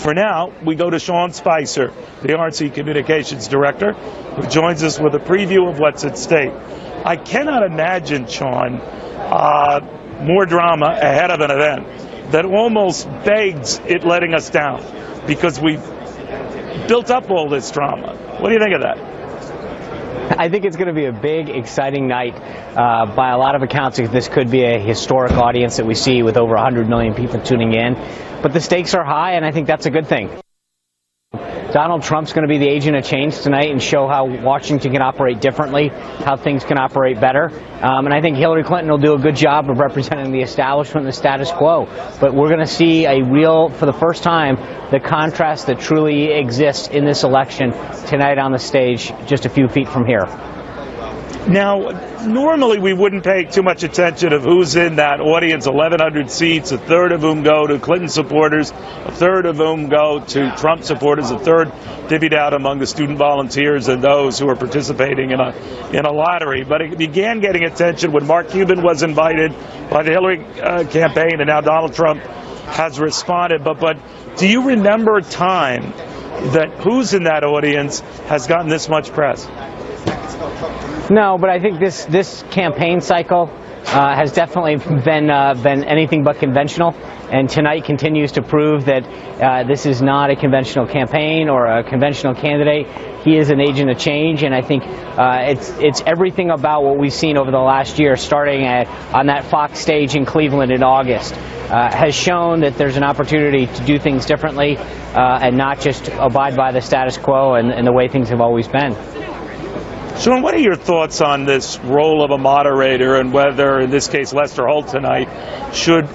For now, we go to Sean Spicer, the RNC Communications Director, who joins us with a preview of what's at stake. I cannot imagine, Sean, more drama ahead of an event that almost begs it letting us down, because we've built up all this drama. What do you think of that? I think it's going to be a big, exciting night. By a lot of accounts, this could be a historic audience that we see with over 100 million people tuning in. But the stakes are high, and I think that's a good thing. Donald Trump's going to be the agent of change tonight and show how Washington can operate differently, how things can operate better. And I think Hillary Clinton will do a good job of representing the establishment and the status quo. But we're going to see for the first time, the contrast that truly exists in this election tonight on the stage just a few feet from here. Now, normally we wouldn't pay too much attention of who's in that audience, 1,100 seats, a third of whom go to Clinton supporters, a third of whom go to Trump supporters, a third divvied out among the student volunteers and those who are participating in a lottery. But it began getting attention when Mark Cuban was invited by the Hillary campaign, and now Donald Trump has responded. But do you remember a time that who's in that audience has gotten this much press? No, but I think this campaign cycle has definitely been anything but conventional, and tonight continues to prove that this is not a conventional campaign or a conventional candidate. He is an agent of change, and I think it's everything about what we've seen over the last year, starting on that Fox stage in Cleveland in August, has shown that there's an opportunity to do things differently and not just abide by the status quo and the way things have always been. Sean, what are your thoughts on this role of a moderator, and whether, in this case, Lester Holt tonight, should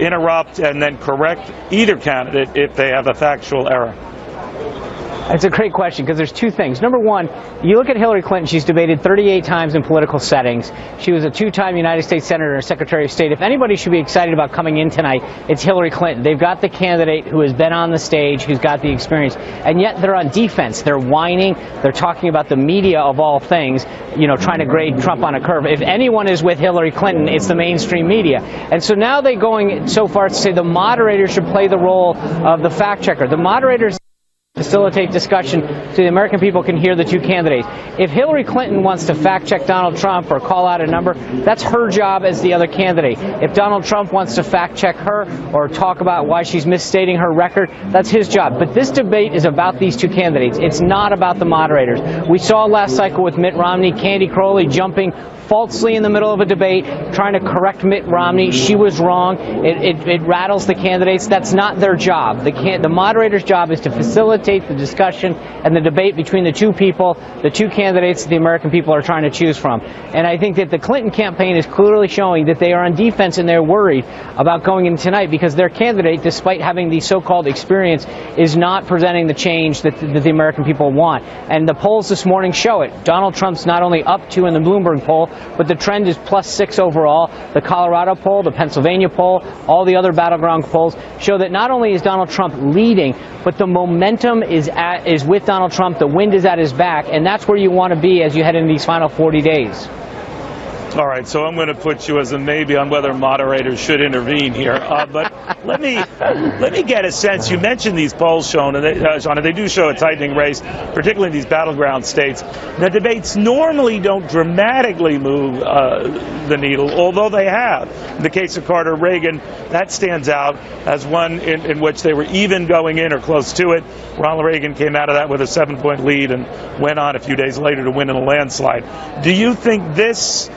interrupt and then correct either candidate if they have a factual error? It's a great question, because there's two things. Number one, you look at Hillary Clinton, she's debated 38 times in political settings. She was a two-time United States Senator and Secretary of State. If anybody should be excited about coming in tonight, it's Hillary Clinton. They've got the candidate who has been on the stage, who's got the experience, and yet they're on defense. They're whining. They're talking about the media of all things, trying to grade Trump on a curve. If anyone is with Hillary Clinton, it's the mainstream media. And so now they're going so far as to say the moderator should play the role of the fact checker. The moderators facilitate discussion so the American people can hear the two candidates. If Hillary Clinton wants to fact check Donald Trump or call out a number, that's her job as the other candidate. If Donald Trump wants to fact check her or talk about why she's misstating her record, that's his job. But this debate is about these two candidates. It's not about the moderators. We saw last cycle with Mitt Romney, Candy Crowley jumping falsely in the middle of a debate, trying to correct Mitt Romney. She was wrong. It rattles the candidates. That's not their job. The moderator's job is to facilitate the discussion and the debate between the two people, the two candidates that the American people are trying to choose from. And I think that the Clinton campaign is clearly showing that they are on defense and they're worried about going in tonight, because their candidate, despite having the so-called experience, is not presenting the change that the American people want. And the polls this morning show it. Donald Trump's not only up 2 in the Bloomberg poll, but the trend is +6 overall. The Colorado poll, the Pennsylvania poll, all the other battleground polls show that not only is Donald Trump leading, but the momentum is with Donald Trump. The wind is at his back, and that's where you want to be as you head into these final 40 days. All right, so I'm going to put you as a maybe on whether moderators should intervene here. But let me get a sense. You mentioned these polls, Sean, and they do show a tightening race, particularly in these battleground states. The debates normally don't dramatically move the needle, although they have. In the case of Carter Reagan, that stands out as one in which they were even going in or close to it. Ronald Reagan came out of that with a 7-point lead and went on a few days later to win in a landslide. Do you think this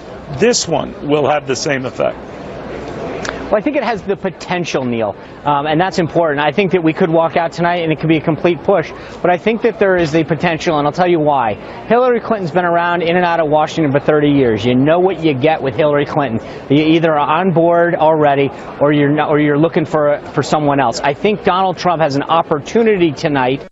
one will have the same effect? Well, I think it has the potential, Neil, and that's important. I think that we could walk out tonight and it could be a complete push, but I think that there is the potential, and I'll tell you why. Hillary Clinton's been around in and out of Washington for 30 years. You know what you get with Hillary Clinton. You either are on board already or you're looking for someone else. I think Donald Trump has an opportunity tonight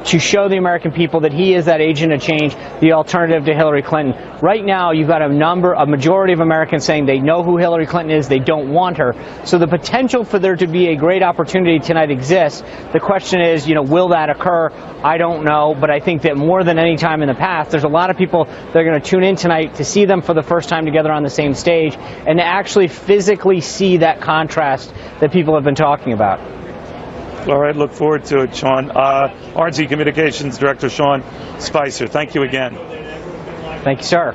to show the American people that he is that agent of change, the alternative to Hillary Clinton. Right now, you've got a majority of Americans saying they know who Hillary Clinton is, they don't want her. So the potential for there to be a great opportunity tonight exists. The question is, will that occur? I don't know, but I think that more than any time in the past, there's a lot of people that are going to tune in tonight to see them for the first time together on the same stage and to actually physically see that contrast that people have been talking about. All right, look forward to it, Sean. RNC Communications Director Sean Spicer, thank you again. Thank you, sir.